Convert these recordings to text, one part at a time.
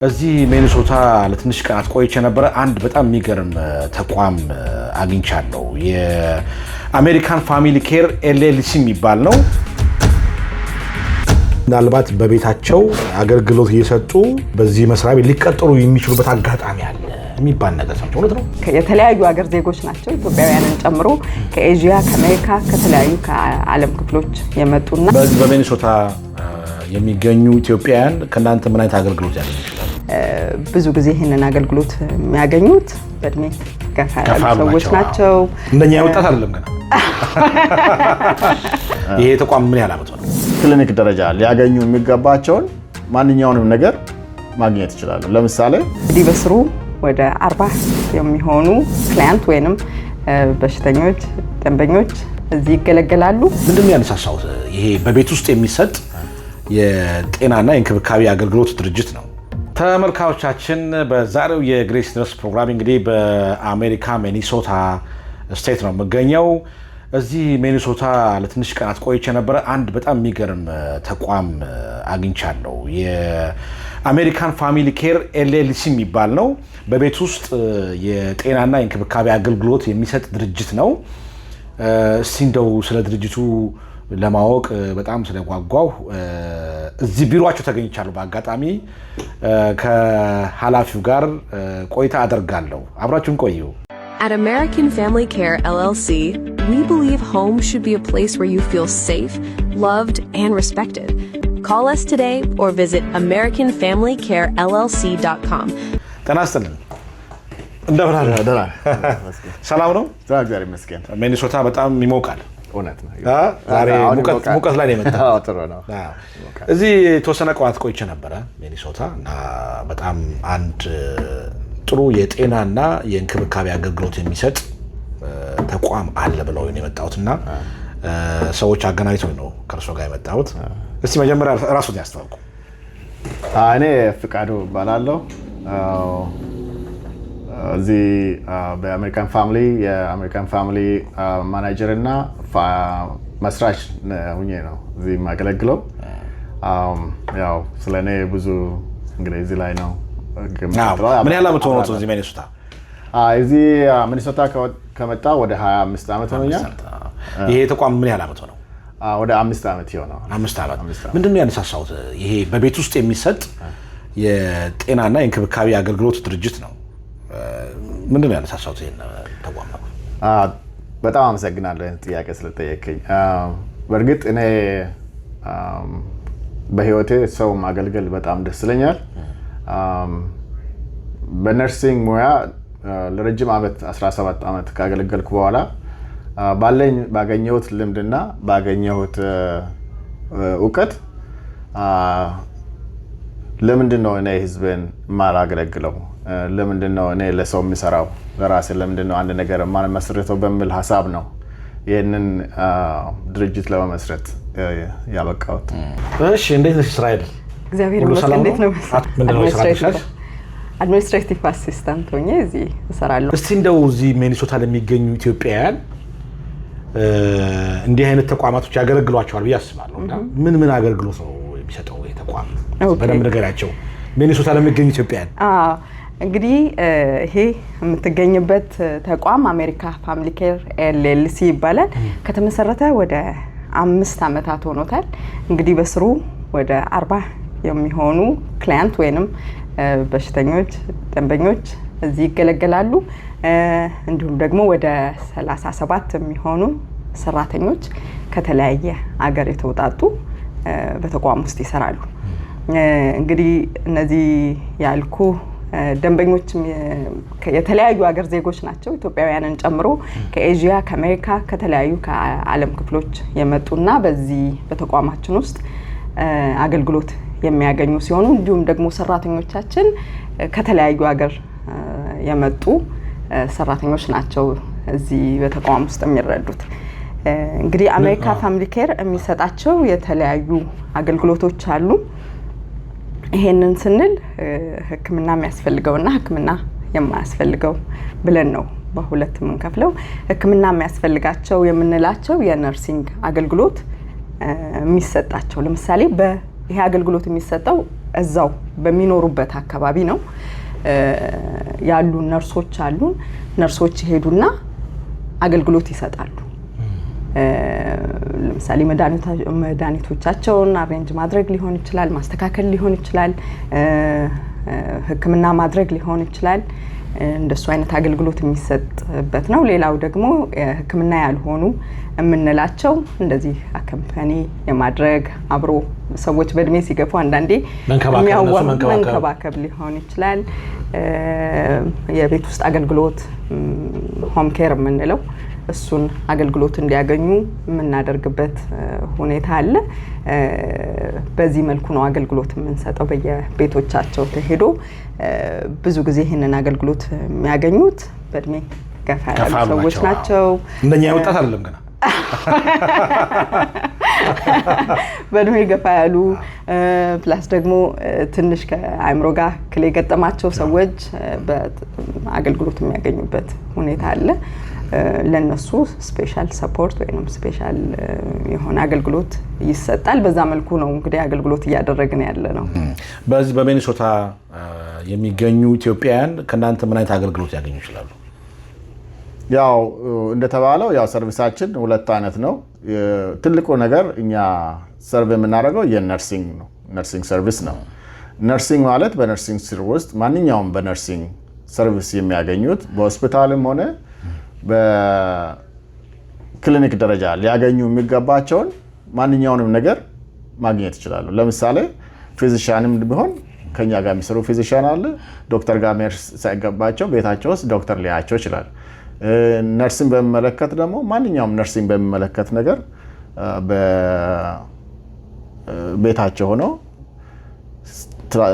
እዚህ ሚኒሶታ ለትንሽ ቀናት ቆይቼ ነበር። አንድ በጣም የሚገርም ተቋም አግኝቻለሁ። የአሜሪካን ፋሚሊ ኬር ኤልኤልሲ የሚባል ነው። ምናልባት በቤታቸው አገልግሎት እየሰጡ በዚህ መስሪያ ቤት ሊቀጠሩ የሚችሉበት አጋጣሚ አለ የሚባል ነገር ሰምቼ እውነት ነው? የተለያዩ ሀገር ዜጎች ናቸው ኢትዮጵያውያንን ጨምሮ ከኤዥያ፣ ከአሜሪካ፣ ከተለያዩ ከዓለም ክፍሎች የመጡና በዚህ በሚኒሶታ የሚገኙ ኢትዮጵያውያን ከእናንተ ምን አይነት አገልግሎት ያገኙ ይችላሉ? ብዙ ጊዜ ይህንን አገልግሎት የሚያገኙት በእድሜ ገፋ ያሉ ሰዎች ናቸው። እንደኛ ወጣት አይደለም ገና። ይሄ ተቋም ምን ያህል ዓመት ነው? ክሊኒክ ደረጃ ሊያገኙ የሚገባቸውን ማንኛውንም ነገር ማግኘት ይችላሉ። ለምሳሌ እንግዲህ በስሩ ወደ 40 የሚሆኑ ክላይንት ወይንም በሽተኞች፣ ደንበኞች እዚህ ይገለገላሉ። ምንድነው ያነሳሳው? ይሄ በቤት ውስጥ የሚሰጥ የጤናና የእንክብካቤ አገልግሎት ድርጅት ነው። ተመልካቾቻችን በዛሬው የግሬስ ነርስ ፕሮግራም እንግዲህ በአሜሪካ ሚኒሶታ ስቴት ነው የምገኘው። እዚህ ሚኒሶታ ለትንሽ ቀናት ቆይቼ ነበረ። አንድ በጣም የሚገርም ተቋም አግኝቻለሁ። የአሜሪካን ፋሚሊ ኬር ኤልኤልሲ የሚባል ነው። በቤት ውስጥ የጤናና የእንክብካቤ አገልግሎት የሚሰጥ ድርጅት ነው። እስቲ እንደው ስለ ድርጅቱ ለማወቅ በጣም ስለጓጓሁ እዚህ ቢሮአቸው ተገኝቻለሁ። በአጋጣሚ ከኃላፊው ጋር ቆይታ አደርጋለሁ። አብራችሁን ቆዩ። At American Family Care LLC, we believe home should be a place where you feel safe, loved, and respected. Call us today or visit AmericanFamilyCareLLC.com. ጤና ይስጥልን። እንደምን አለ? ደህና ሰላም ነው? እግዚአብሔር ይመስገን። ሚኒሶታ በጣም ይሞቃል። እውነት ነው። ዛሬ ሙቀት ላይ ነው የመጣው። ጥሩ ነው። እዚህ የተወሰነ ቀናት ቆይቼ ነበረ ሚኒሶታ እና በጣም አንድ ጥሩ የጤናና የእንክብካቤ አገልግሎት የሚሰጥ ተቋም አለ ብለው ነው የመጣሁትና ሰዎች አገናኝተው ነው ከእርሶ ጋር የመጣሁት። እስቲ መጀመሪያ ራስዎን ያስተዋውቁ። እኔ ፍቃዱ እባላለሁ። እዚህ በአሜሪካን ፋሚሊ ማናጀር እና መስራች ሆኜ ነው እዚህ የማገለግለው። ያው ስለኔ ብዙ እንግዲህ እዚህ ላይ ነው። ምን ያህል ዓመት ሆኖት እዚህ ሚኒሶታ? እዚህ ሚኒሶታ ከመጣ ወደ 25 ዓመት ሆኖኛል። ይሄ ተቋም ምን ያህል ዓመት ሆነው? ወደ 5 ዓመት ይሆናል። 5 ዓመት። ምንድነው ያነሳሳውት? ይሄ በቤት ውስጥ የሚሰጥ የጤናና የእንክብካቤ አገልግሎት ድርጅት ነው። ምንድነው ያነሳሳውት ይሄን ተቋም? በጣም አመሰግናለሁ ጥያቄ ስለጠየቀኝ። በእርግጥ እኔ በህይወቴ ሰው ማገልገል በጣም ደስ ይለኛል። በነርሲንግ ሙያ ለረጅም ዓመት 17 ዓመት ካገለገልኩ በኋላ ባገኘሁት ልምድና ባገኘሁት እውቀት ለምንድነው እኔ ህዝብን ማላገለግለው? ለምንድነው እኔ ለሰው የሚሰራው? ለራሴ ለምንድነው አንድ ነገር ማንመስርተው በሚል ሐሳብ ነው ይሄንን ድርጅት ለመመስረት ያበቃሁት። እሺ፣ እንዴት ነሽ እስራኤል? እግዚአብሔር ይመስገን። እንዴት ነው? ምንድነው ስራሽ? አድሚኒስትሬቲቭ አሲስታንት ሆኜ እዚህ እሰራለሁ። እስቲ እንደው እዚህ ሚኒሶታ ለሚገኙ ኢትዮጵያውያን እንዲህ አይነት ተቋማቶች ያገለግሏቸዋል ብዬ አስባለሁ። እና ምን አገልግሎት ነው የሚሰጠው ይሄ ተቋም? በደንብ ንገሪያቸው ሚኒሶታ ለሚገኙ ኢትዮጵያውያን። እንግዲህ ይሄ የምትገኝበት ተቋም አሜሪካ ፋሚሊ ኬር ኤልኤልሲ ይባላል። ከተመሰረተ ወደ 5 ዓመታት ሆኖታል። እንግዲህ በስሩ ወደ 40 የሚሆኑ ክላይንት ወይንም በሽተኞች፣ ደንበኞች እዚህ ይገለገላሉ። እንዲሁም ደግሞ ወደ 37 የሚሆኑ ሰራተኞች ከተለያየ ሀገር የተውጣጡ በተቋም ውስጥ ይሰራሉ። እንግዲህ እነዚህ ያልኩ ደንበኞች የተለያዩ ሀገር ዜጎች ናቸው ኢትዮጵያውያንን ጨምሮ ከኤዥያ፣ ከአሜሪካ፣ ከተለያዩ ከዓለም ክፍሎች የመጡና በዚህ በተቋማችን ውስጥ አገልግሎት የሚያገኙ ሲሆኑ እንዲሁም ደግሞ ሰራተኞቻችን ከተለያዩ ሀገር የመጡ ሰራተኞች ናቸው እዚህ በተቋም ውስጥ የሚረዱት። እንግዲህ አሜሪካ ፋሚሊ ኬር የሚሰጣቸው የተለያዩ አገልግሎቶች አሉ። ይሄንን ስንል ሕክምና የሚያስፈልገውና ሕክምና የማያስፈልገው ብለን ነው በሁለት የምንከፍለው። ሕክምና የሚያስፈልጋቸው የምንላቸው የነርሲንግ አገልግሎት የሚሰጣቸው ለምሳሌ ይሄ አገልግሎት የሚሰጠው እዛው በሚኖሩበት አካባቢ ነው ያሉ ነርሶች አሉ። ነርሶች ይሄዱና አገልግሎት ይሰጣሉ። ለምሳሌ መድኃኒቶቻቸውን አሬንጅ ማድረግ ሊሆን ይችላል፣ ማስተካከል ሊሆን ይችላል፣ ሕክምና ማድረግ ሊሆን ይችላል። እንደሱ አይነት አገልግሎት የሚሰጥበት ነው። ሌላው ደግሞ ሕክምና ያልሆኑ የምንላቸው እንደዚህ አካምፓኒ የማድረግ አብሮ ሰዎች በእድሜ ሲገፉ አንዳንዴ መንከባከብ ሊሆን ይችላል። የቤት ውስጥ አገልግሎት ሆም ኬር የምንለው እሱን አገልግሎት እንዲያገኙ የምናደርግበት ሁኔታ አለ። በዚህ መልኩ ነው አገልግሎት የምንሰጠው በየቤቶቻቸው ተሄዶ። ብዙ ጊዜ ይህንን አገልግሎት የሚያገኙት በእድሜ ገፋ ያሉ ሰዎች ናቸው። እንደኛ ወጣት አይደለም ገና በእድሜ ገፋ ያሉ ፕላስ ደግሞ ትንሽ ከአእምሮ ጋር እክል የገጠማቸው ሰዎች በአገልግሎት የሚያገኙበት ሁኔታ አለ። ለነሱ ስፔሻል ሰፖርት ወይም ስፔሻል የሆነ አገልግሎት ይሰጣል። በዛ መልኩ ነው እንግዲህ አገልግሎት እያደረግን ያለ ነው። በዚህ በሚኒሶታ የሚገኙ ኢትዮጵያውያን ከእናንተ ምን አይነት አገልግሎት ያገኙ ይችላሉ? ያው እንደተባለው ያው ሰርቪሳችን ሁለት አይነት ነው። ትልቁ ነገር እኛ ሰርቭ የምናደርገው የነርሲንግ ነው። ነርሲንግ ሰርቪስ ነው። ነርሲንግ ማለት በነርሲንግ ስር ውስጥ ማንኛውም በነርሲንግ ሰርቪስ የሚያገኙት በሆስፒታልም ሆነ በክሊኒክ ደረጃ ሊያገኙ የሚገባቸውን ማንኛውንም ነገር ማግኘት ይችላሉ። ለምሳሌ ፊዚሻንም ቢሆን ከኛ ጋር የሚሰሩ ፊዚሻን አለ። ዶክተር ጋር መሄድ ሳይገባቸው ቤታቸው ውስጥ ዶክተር ሊያቸው ይችላል። ነርሲንግ በሚመለከት ደግሞ ማንኛውም ነርሲንግ በሚመለከት ነገር በቤታቸው ሆነው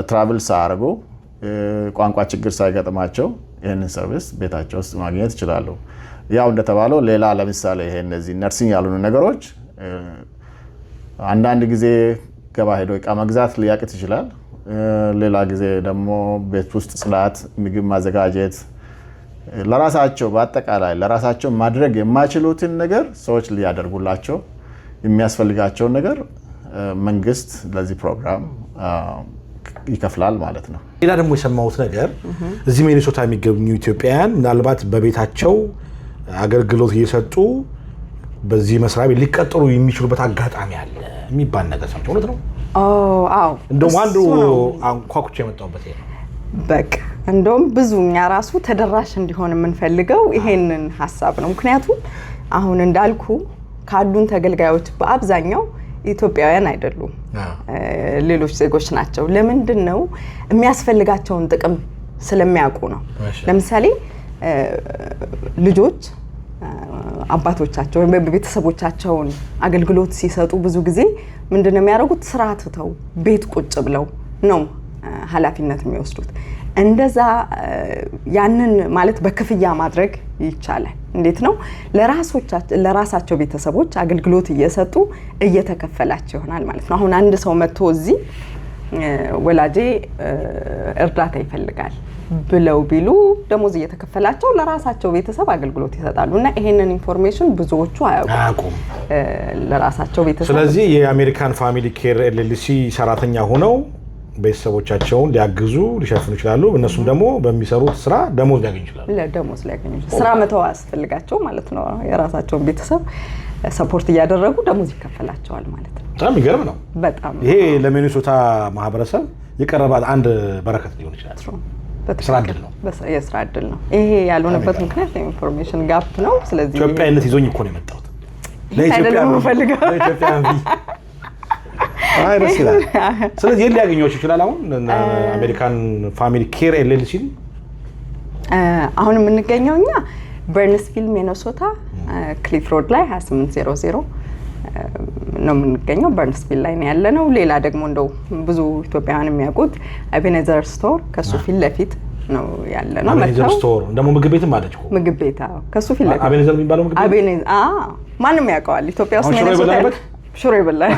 ትራቭል ሳያደርጉ ቋንቋ ችግር ሳይገጥማቸው ይህንን ሰርቪስ ቤታቸው ውስጥ ማግኘት ይችላሉ። ያው እንደተባለው ሌላ ለምሳሌ ይሄ እነዚህ ነርሲንግ ያልሆኑ ነገሮች አንዳንድ ጊዜ ገባ ሄዶ እቃ መግዛት ሊያቅት ይችላል። ሌላ ጊዜ ደግሞ ቤት ውስጥ ጽዳት፣ ምግብ ማዘጋጀት ለራሳቸው በአጠቃላይ ለራሳቸው ማድረግ የማይችሉትን ነገር ሰዎች ሊያደርጉላቸው የሚያስፈልጋቸውን ነገር መንግስት ለዚህ ፕሮግራም ይከፍላል ማለት ነው። ሌላ ደግሞ የሰማሁት ነገር እዚህ ሚኒሶታ የሚገኙ ኢትዮጵያውያን ምናልባት በቤታቸው አገልግሎት እየሰጡ በዚህ መስሪያ ቤት ሊቀጠሩ የሚችሉበት አጋጣሚ አለ የሚባል ነገር ሰምተው እውነት ነው? አዎ እንደውም አንዱ አንኳኩቼ የመጣሁበት ይሄ ነው። በቃ እንደውም ብዙ እኛ ራሱ ተደራሽ እንዲሆን የምንፈልገው ይሄንን ሀሳብ ነው። ምክንያቱም አሁን እንዳልኩ ካሉን ተገልጋዮች በአብዛኛው ኢትዮጵያውያን አይደሉም፣ ሌሎች ዜጎች ናቸው። ለምንድን ነው? የሚያስፈልጋቸውን ጥቅም ስለሚያውቁ ነው። ለምሳሌ ልጆች አባቶቻቸው ወይም ቤተሰቦቻቸውን አገልግሎት ሲሰጡ ብዙ ጊዜ ምንድነው የሚያደርጉት? ስራ ትተው ቤት ቁጭ ብለው ነው ኃላፊነት የሚወስዱት። እንደዛ ያንን ማለት በክፍያ ማድረግ ይቻላል። እንዴት ነው? ለራሳቸው ቤተሰቦች አገልግሎት እየሰጡ እየተከፈላቸው ይሆናል ማለት ነው። አሁን አንድ ሰው መጥቶ እዚህ ወላጄ እርዳታ ይፈልጋል ብለው ቢሉ ደሞዝ እየተከፈላቸው ለራሳቸው ቤተሰብ አገልግሎት ይሰጣሉ። እና ይሄንን ኢንፎርሜሽን ብዙዎቹ አያውቁም ለራሳቸው ቤተሰብ። ስለዚህ የአሜሪካን ፋሚሊ ኬር ኤልኤልሲ ሰራተኛ ሆነው ቤተሰቦቻቸውን ሊያግዙ ሊሸፍኑ ይችላሉ። እነሱም ደግሞ በሚሰሩት ስራ ደሞዝ ሊያገኙ ይችላሉ። ለደሞዝ ሊያገኙ ይችላሉ። ስራ መተው አያስፈልጋቸው ማለት ነው። የራሳቸውን ቤተሰብ ሰፖርት እያደረጉ ደሞዝ ይከፈላቸዋል ማለት ነው። በጣም ይገርም ነው። በጣም ይሄ ለሚኒሶታ ማህበረሰብ የቀረበ አንድ በረከት ሊሆን ይችላል። የስራ እድል ነው። የስራ እድል ነው። ይሄ ያልሆነበት ምክንያት የኢንፎርሜሽን ጋፕ ነው። ስለዚህ ኢትዮጵያዊነት ይዞኝ እኮ ነው የመጣሁት። ለኢትዮጵያ ነው ፈልገው አይ ደስ ይላል። ስለዚህ የት ሊያገኟቸው ይችላል? አሁን አሜሪካን ፋሚሊ ኬር ኤልኤልሲ አሁን የምንገኘው እኛ በርንስቪል ሚኒሶታ ክሊፍ ሮድ ላይ 2800 ነው የምንገኘው። በርንስቪል ላይ ነው ያለነው። ሌላ ደግሞ እንደው ብዙ ኢትዮጵያውያን የሚያውቁት አቤኔዘር ስቶር ከሱ ፊት ለፊት ነው ያለነው። አቤኔዘር ስቶር ደግሞ ምግብ ቤትም አለች እኮ ምግብ ቤት ከሱ ፊት ለፊት አቤኔዘር የሚባለው ምግብ ቤት አቤኔዘር ማንም ያውቀዋል ኢትዮጵያ ውስጥ ሚኒሶታ ሽሮ ይበላል።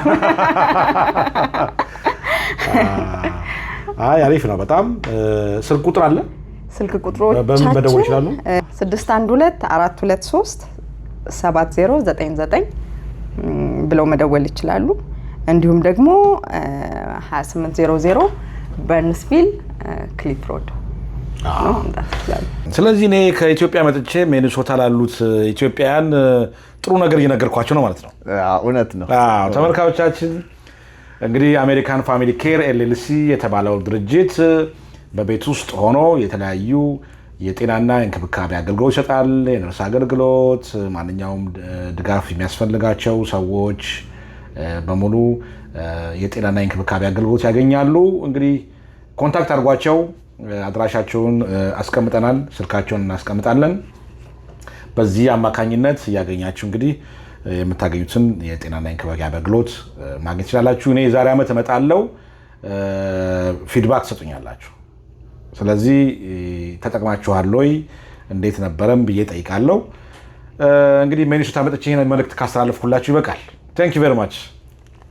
አይ አሪፍ ነው በጣም። ስልክ ቁጥር አለ? ስልክ ቁጥሮቻችን መደወል ይችላሉ። 612-423-7099 ብለው መደወል ይችላሉ። እንዲሁም ደግሞ 2800 በርንስቪል ክሊፍ ሮድ። ስለዚህ እኔ ከኢትዮጵያ መጥቼ ሚኒሶታ ላሉት ኢትዮጵያውያን ጥሩ ነገር እየነገርኳቸው ነው ማለት ነው። እውነት ነው። ተመልካቾቻችን እንግዲህ አሜሪካን ፋሚሊ ኬር ኤልኤልሲ የተባለው ድርጅት በቤት ውስጥ ሆኖ የተለያዩ የጤናና የእንክብካቤ አገልግሎት ይሰጣል። የነርስ አገልግሎት፣ ማንኛውም ድጋፍ የሚያስፈልጋቸው ሰዎች በሙሉ የጤናና የእንክብካቤ አገልግሎት ያገኛሉ። እንግዲህ ኮንታክት አድርጓቸው። አድራሻቸውን አስቀምጠናል፣ ስልካቸውን እናስቀምጣለን። በዚህ አማካኝነት ያገኛችሁ እንግዲህ የምታገኙትን የጤናና የእንክብካቤ አገልግሎት ማግኘት ትችላላችሁ። እኔ የዛሬ ዓመት እመጣለሁ፣ ፊድባክ ትሰጡኛላችሁ። ስለዚህ ተጠቅማችኋል ወይ እንዴት ነበረም ብዬ ጠይቃለሁ። እንግዲህ ሚኒሶታ መጥቼ ይሄን መልእክት ካስተላለፍኩላችሁ ይበቃል። ታንክ ዩ ቬሪ ማች